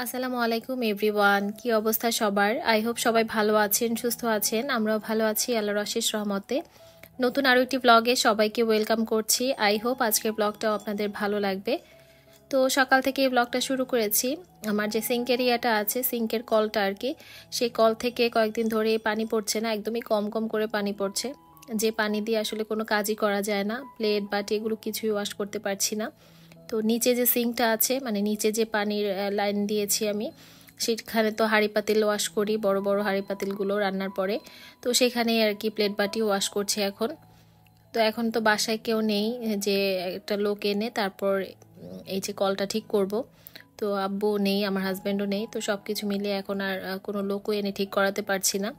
আসসালামু আলাইকুম এভরিওয়ান, কি অবস্থা সবার? আই হোপ সবাই ভালো আছেন, সুস্থ আছেন। আমরাও ভালো আছি আল্লাহর অশেষ রহমতে। নতুন আরও একটি ব্লগে সবাইকে ওয়েলকাম করছি। আই হোপ আজকের ব্লগটাও আপনাদের ভালো লাগবে। তো সকাল থেকে এই ব্লগটা শুরু করেছি। আমার যে সিঙ্ক এরিয়াটা আছে, সিঙ্কের কলটা আর কি, সেই কল থেকে কয়েকদিন ধরে পানি পড়ছে না, একদমই কম কম করে পানি পড়ছে। যে পানি দিয়ে আসলে কোনো কাজই করা যায় না, প্লেট বাটি এগুলো কিছুই ওয়াশ করতে পারছি না। তো নিচে যে সিঙ্কটা আছে, মানে নিচে যে পানির লাইন দিয়েছি আমি, সেখানে তো হাঁড়ি পাতিল ওয়াশ করি, বড় বড় হাঁড়ি পাতিলগুলো রান্নার পরে। তো সেখানেই আর কি প্লেট বাটি ওয়াশ করছি এখন। তো এখন তো বাসায় কেউ নেই যে একটা লোক এনে তারপর এই যে কলটা ঠিক করব। তো আব্বু নেই, আমার হাজব্যান্ডও নেই, তো সব কিছু মিলিয়ে এখন আর কোনো লোকও এনে ঠিক করাতে পারছি না।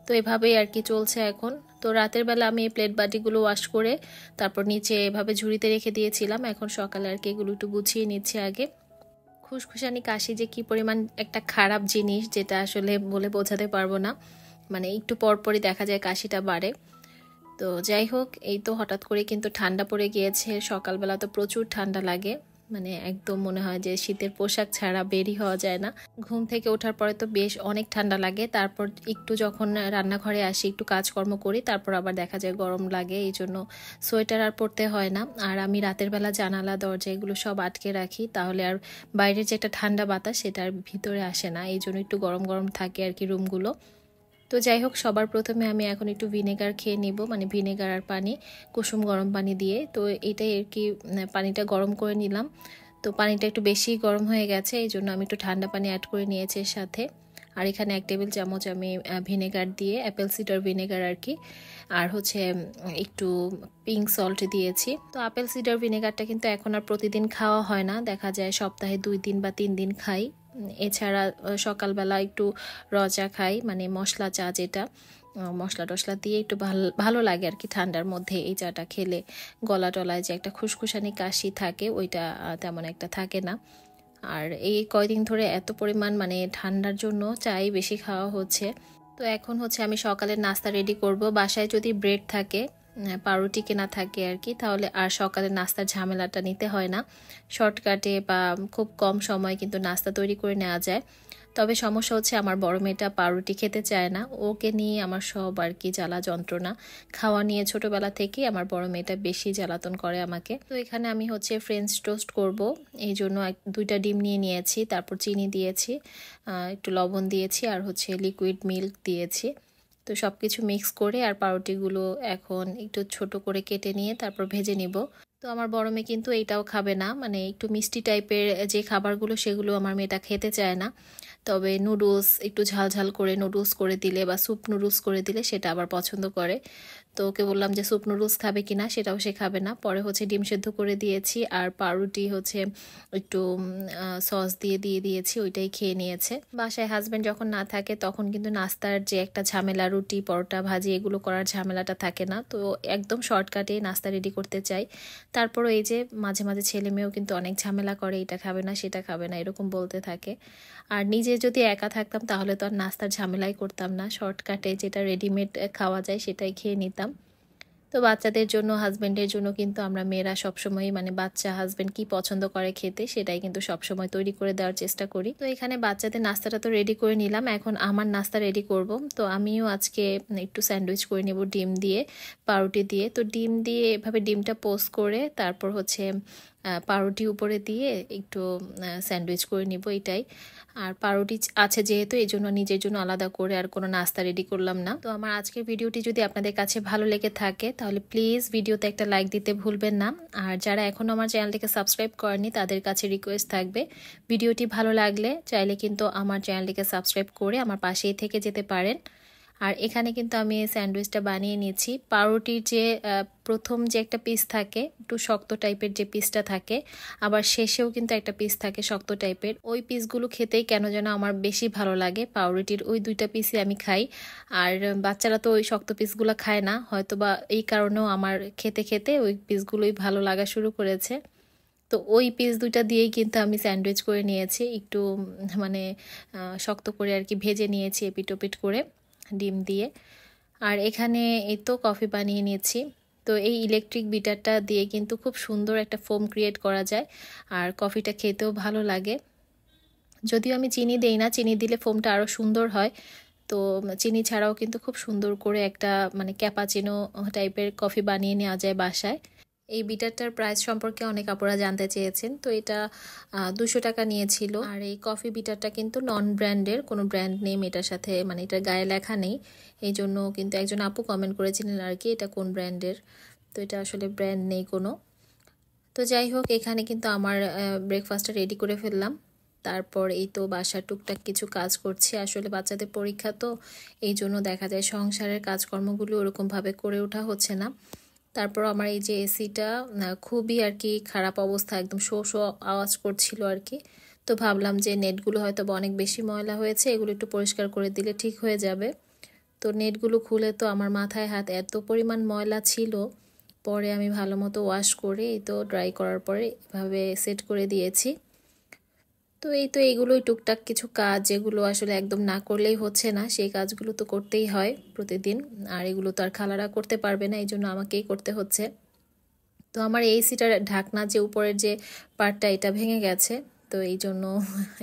তো এভাবেই আর কি চলছে এখন। তো রাতের বেলা আমি এই প্লেট বাটিগুলো ওয়াশ করে তারপর নিচে এভাবে ঝুড়িতে রেখে দিয়েছিলাম। এখন সকালে আর কি এগুলো একটু গুছিয়ে নিচ্ছি আগে। খুশখুশানি কাশি যে কি পরিমাণ একটা খারাপ জিনিস, যেটা আসলে বলে বোঝাতে পারবো না। মানে একটু পরপরই দেখা যায় কাশিটা বাড়ে। তো যাই হোক, এই তো হঠাৎ করে কিন্তু ঠান্ডা পড়ে গিয়েছে। সকালবেলা তো প্রচুর ঠান্ডা লাগে, মানে একদম মনে হয় যে শীতের পোশাক ছাড়া বেরই হওয়া যায় না। ঘুম থেকে ওঠার পরে তো বেশ অনেক ঠান্ডা লাগে, তারপর একটু যখন রান্নাঘরে আসি একটু কাজকর্ম করি তারপর আবার দেখা যায় গরম লাগে, এই জন্য সোয়েটার আর পরতে হয় না। আর আমি রাতের বেলা জানালা দরজা এগুলো সব আটকে রাখি, তাহলে আর বাইরের যে একটা ঠান্ডা বাতাস সেটা আর ভিতরে আসে না, এই জন্য একটু গরম গরম থাকে আর কি রুমগুলো। তো যাই হোক, সবার প্রথমে আমি এখন একটু ভিনেগার খেয়ে নিব, মানে ভিনেগার আর পানি, কুসুম গরম পানি দিয়ে। তো এটাই আর কি, পানিটা গরম করে নিলাম। তো পানিটা একটু বেশি গরম হয়ে গেছে, এই জন্য আমি একটু ঠান্ডা পানি অ্যাড করে নিয়েছি এর সাথে। আর এখানে 1 টেবিল চামচ আমি ভিনেগার দিয়ে, অ্যাপেল সিডার ভিনেগার আর কি, আর হচ্ছে একটু পিঙ্ক সল্ট দিয়েছি। তো অ্যাপেল সিডার ভিনেগারটা কিন্তু এখন আর প্রতিদিন খাওয়া হয় না, দেখা যায় সপ্তাহে 2 দিন বা 3 দিন খাই। এছাড়া সকালবেলা একটু র চা খাই, মানে মশলা চা, যেটা মশলা টশলা দিয়ে একটু ভালো ভালো লাগে আর কি ঠান্ডার মধ্যে এই চাটা খেলে। গলা টলায় যে একটা খুশখুশানি কাশি থাকে, ওইটা তেমন একটা থাকে না। আর এই কয়দিন ধরে এত পরিমাণ মানে ঠান্ডার জন্য চাই বেশি খাওয়া হচ্ছে। তো এখন হচ্ছে আমি সকালের নাস্তা রেডি করব। বাসায় যদি ব্রেড থাকে, পাউরুটি কেনা থাকে আর কি, তাহলে আর সকালের নাস্তার ঝামেলাটা নিতে হয় না। শর্টকাটে বা খুব কম সময়ে কিন্তু নাস্তা তৈরি করে নেওয়া যায়। তবে সমস্যা হচ্ছে আমার বড় মেয়েটা পাউরুটি খেতে চায় না, ওকে নিয়ে আমার সব আর কি জ্বালা যন্ত্রণা। খাওয়া নিয়ে ছোটবেলা থেকেই আমার বড় মেয়েটা বেশি জ্বালাতন করে আমাকে। তো এখানে আমি হচ্ছে ফ্রেঞ্চ টোস্ট করব, এই জন্য 2টা ডিম নিয়ে নিয়েছি, তারপর চিনি দিয়েছি, একটু লবণ দিয়েছি, আর হচ্ছে লিকুইড মিল্ক দিয়েছি। তো সব কিছু মিক্স করে আর পাউরুটিগুলো এখন একটু ছোট করে কেটে নিয়ে তারপর ভেজে নিব। তো আমার বড় মেয়ে কিন্তু এইটাও খাবে না, মানে একটু মিষ্টি টাইপের যে খাবারগুলো সেগুলো আমার মেয়েটা খেতে চায় না। তবে নুডলস একটু ঝাল ঝাল করে নুডলস করে দিলে বা স্যুপ নুডলস করে দিলে সেটা আবার পছন্দ করে। তো ওকে বললাম যে স্যুপ নুডলস খাবে কিনা, সেটাও সে খাবে না। পরে হচ্ছে ডিম সেদ্ধ করে দিয়েছি আর পাউরুটি হচ্ছে একটু সস দিয়ে দিয়েছি, ওইটাই খেয়ে নিয়েছে। বাসায় হাজব্যান্ড যখন না থাকে তখন কিন্তু নাস্তার যে একটা ঝামেলা, রুটি পরোটা ভাজি এগুলো করার ঝামেলাটা থাকে না, তো একদম শর্টকাটে নাস্তা রেডি করতে চাই। তারপরও এই যে মাঝে মাঝে ছেলে মেয়েও কিন্তু অনেক ঝামেলা করে, এটা খাবে না সেটা খাবে না এরকম বলতে থাকে। আর নিজে যদি একা থাকতাম তাহলে তো আর নাস্তার ঝামেলাই করতাম না, শর্টকাটে যেটা রেডিমেড খাওয়া যায় সেটাই খেয়ে নিতাম। তো বাচ্চাদের জন্য, হাজব্যান্ডের জন্য কিন্তু আমরা মেয়েরা সবসময়, মানে বাচ্চা হাজব্যান্ড কি পছন্দ করে খেতে সেটাই কিন্তু সবসময় তৈরি করে দেওয়ার চেষ্টা করি। তো এখানে বাচ্চাদের নাস্তাটা তো রেডি করে নিলাম, এখন আমার নাস্তা রেডি করব। তো আমিও আজকে একটু স্যান্ডউইচ করে নেব ডিম দিয়ে, পাউরুটি দিয়ে। তো ডিম দিয়ে এভাবে ডিমটা পোস্ট করে তারপর হচ্ছে পাউরুটি উপরে দিয়ে একটু স্যান্ডউইচ করে নিব, এটাই। আর পাউরুটি আছে যেহেতু, এই জন্য নিজের জন্য আলাদা করে আর কোনো নাস্তা রেডি করলাম না। তো আমার আজকের ভিডিওটি যদি আপনাদের কাছে ভালো লেগে থাকে তাহলে প্লিজ ভিডিওতে একটা লাইক দিতে ভুলবেন না। আর যারা এখনও আমার চ্যানেলটিকে সাবস্ক্রাইব করেনি তাদের কাছে রিকোয়েস্ট থাকবে, ভিডিওটি ভালো লাগলে চাইলে কিন্তু আমার চ্যানেলটিকে সাবস্ক্রাইব করে আমার পাশেই থেকে যেতে পারেন। আর এখানে কিন্তু আমি এই স্যান্ডউইচটা বানিয়ে নিয়েছি। পাউরুটির যে প্রথম যে একটা পিস থাকে একটু শক্ত টাইপের, যে পিসটা থাকে, আবার শেষেও কিন্তু একটা পিস থাকে শক্ত টাইপের, ওই পিসগুলো খেতেই কেন যেন আমার বেশি ভালো লাগে। পাউরুটির ওই 2টা পিসই আমি খাই। আর বাচ্চারা তো ওই শক্ত পিসগুলো খায় না, হয়তো বা এই কারণেও আমার খেতে খেতে ওই পিসগুলোই ভালো লাগা শুরু করেছে। তো ওই পিস 2টা দিয়েই কিন্তু আমি স্যান্ডউইচ করে নিয়েছি, একটু মানে শক্ত করে আর কি ভেজে নিয়েছি এপিট ওপিট করে ডিম দিয়ে। আর এখানে এই তো কফি বানিয়ে নিয়েছি। তো এই ইলেকট্রিক বিটারটা দিয়ে কিন্তু খুব সুন্দর একটা ফোম ক্রিয়েট করা যায়, আর কফিটা খেতেও ভালো লাগে। যদিও আমি চিনি দেই না, চিনি দিলে ফোমটা আরও সুন্দর হয়। তো চিনি ছাড়াও কিন্তু খুব সুন্দর করে একটা মানে ক্যাপাচিনো টাইপের কফি বানিয়ে নেওয়া যায় বাসায়। এই বিটারটার প্রাইস সম্পর্কে অনেক আপুরা জানতে চেয়েছেন। তো এটা 200 টাকা নিয়েছিল। আর এই কফি বিটারটা কিন্তু নন ব্র্যান্ডের, কোনো ব্র্যান্ড নেম এটার সাথে মানে এটার গায়ে লেখা নেই। এই জন্য কিন্তু একজন আপু কমেন্ট করেছিলেন আর কি এটা কোন ব্র্যান্ডের। তো এটা আসলে ব্র্যান্ড নেই কোনো। তো যাই হোক, এখানে কিন্তু আমার ব্রেকফাস্টটা রেডি করে ফেললাম। তারপর এই তো বাসার টুকটাক কিছু কাজ করছি। আসলে বাচ্চাদের পরীক্ষা, তো এই জন্য দেখা যায় সংসারের কাজকর্মগুলো ওরকমভাবে করে ওঠা হচ্ছে না। তারপর আমার এই যে এসিটা খুবই আর কি খারাপ অবস্থা, একদম শো শো আওয়াজ করছিল আর কি। তো ভাবলাম যে নেটগুলো হয়তো অনেক বেশি ময়লা হয়েছে, এগুলো একটু পরিষ্কার করে দিলে ঠিক হয়ে যাবে। তো নেটগুলো খুলে তো আমার মাথায় হাত এত পরিমাণ ময়লা ছিল। পরে আমি ভালো মতো ওয়াশ করে এই তো ড্রাই করার পরে এভাবে সেট করে দিয়েছি। তো এই তো এইগুলোই টুকটাক কিছু কাজ, যেগুলো আসলে একদম না করলেই হচ্ছে না, সেই কাজগুলো তো করতেই হয় প্রতিদিন। আর এগুলো তো আর খালারা করতে পারবে না, এই জন্য আমাকেই করতে হচ্ছে। তো আমার এই সিটার ঢাকনা যে উপরের যে পার্টটা, এটা ভেঙে গেছে। তো এই জন্য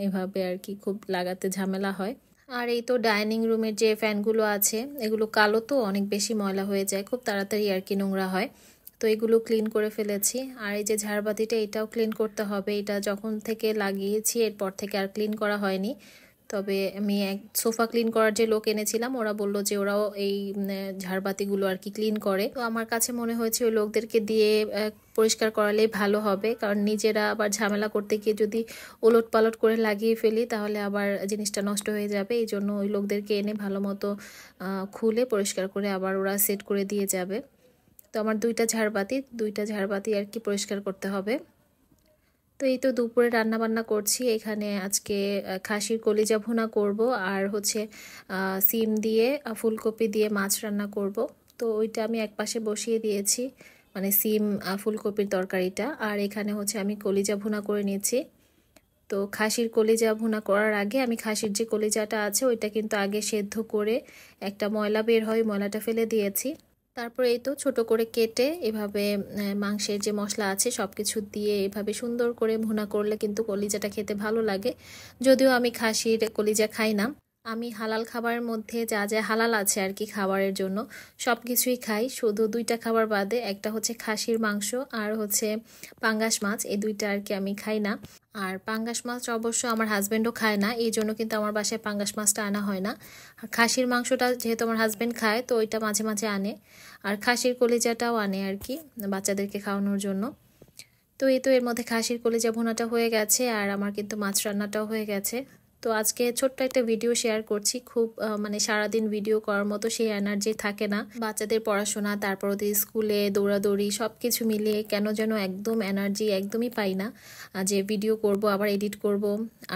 এভাবে আর কি খুব লাগাতে ঝামেলা হয়। আর এই তো ডাইনিং রুমের যে ফ্যানগুলো আছে, এগুলো কালো, তো অনেক বেশি ময়লা হয়ে যায়, খুব তাড়াতাড়ি আর কি নোংরা হয়। তো এগুলো ক্লিন করে ফেলেছি। আর এই যে ঝাড়বাতিটা, এটাও ক্লিন করতে হবে। এটা যখন থেকে লাগিয়েছি এরপর থেকে আর ক্লিন করা হয়নি। তবে আমি এক সোফা ক্লিন করার যে লোক এনেছিলাম, ওরা বললো যে ওরাও এই ঝাড়বাতিগুলো আর কি ক্লিন করে। তো আমার কাছে মনে হয়েছে ওই লোকদেরকে দিয়ে পরিষ্কার করালেই ভালো হবে, কারণ নিজেরা আবার ঝামেলা করতে গিয়ে যদি ওলট পালট করে লাগিয়ে ফেলি তাহলে আবার জিনিসটা নষ্ট হয়ে যাবে। এই জন্য ওই লোকদেরকে এনে ভালো মতো খুলে পরিষ্কার করে আবার ওরা সেট করে দিয়ে যাবে। তো আমার দুইটা ঝাড়বাতি আর কি পরিষ্কার করতে হবে। তো এই তো দুপুরে রান্না বান্না করছি। এখানে আজকে খাসির কলিজা ভুনা করব, আর হচ্ছে সিম দিয়ে ফুলকপি দিয়ে মাছ রান্না করব। তো ওইটা আমি একপাশে বসিয়ে দিয়েছি, মানে সিম ফুলকপির তরকারিটা। আর এখানে হচ্ছে আমি কলিজা ভুনা করে নিয়েছি। তো খাসির কলিজা ভুনা করার আগে আমি খাসির যে কলিজাটা আছে ওইটা কিন্তু আগে সেদ্ধ করে একটা ময়লা বের হয়, ময়লাটা ফেলে দিয়েছি। তারপরে এই তো ছোট করে কেটে এভাবে মাংসের যে মশলা আছে সব কিছু দিয়ে এভাবে সুন্দর করে ভুনা করলে কিন্তু কলিজাটা খেতে ভালো লাগে। যদিও আমি খাসির কলিজা খাই না, আমি হালাল খাবারের মধ্যে যা যা হালাল আছে আর কি খাবারের জন্য সব কিছুই খাই, শুধু দুইটা খাবার বাদে। একটা হচ্ছে খাসির মাংস, আর হচ্ছে পাঙ্গাস মাছ, এই দুইটা আর কি আমি খাই না। আর পাঙ্গাস মাছ অবশ্য আমার হাজব্যান্ডও খায় না, এই জন্য কিন্তু আমার বাসায় পাঙ্গাস মাছটা আনা হয় না। খাসির মাংসটা যেহেতু আমার হাজব্যান্ড খায়, তো ওইটা মাঝে মাঝে আনে। আর খাসির কলিজাটাও আনে আর কি বাচ্চাদেরকে খাওয়ানোর জন্য। তো এই তো এর মধ্যে খাসির কলিজা ভুনাটা হয়ে গেছে, আর আমার কিন্তু মাছ রান্নাটাও হয়ে গেছে। তো আজকে ছোট্ট একটা ভিডিও শেয়ার করছি। খুব মানে সারাদিন ভিডিও করার মতো সেই এনার্জি থাকে না। বাচ্চাদের পড়াশোনা, তারপর ওদের স্কুলে দৌড়াদৌড়ি সব কিছু মিলিয়ে কেন যেন একদম এনার্জি একদমই পাই না যে ভিডিও করব আবার এডিট করব।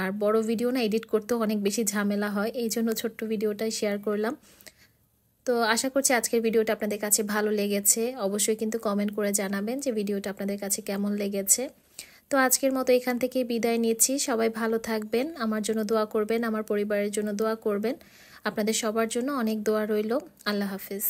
আর বড় ভিডিও না এডিট করতেও অনেক বেশি ঝামেলা হয়, এই জন্য ছোট্ট ভিডিওটাই শেয়ার করলাম। তো আশা করছি আজকের ভিডিওটা আপনাদের কাছে ভালো লেগেছে। অবশ্যই কিন্তু কমেন্ট করে জানাবেন যে ভিডিওটা আপনাদের কাছে কেমন লেগেছে। তো আজকের মতো এখান থেকে বিদায় নিচ্ছি। সবাই ভালো থাকবেন, আমার জন্য দোয়া করবেন, আমার পরিবারের জন্য দোয়া করবেন। আপনাদের সবার জন্য অনেক দোয়া রইল। আল্লাহ হাফিজ।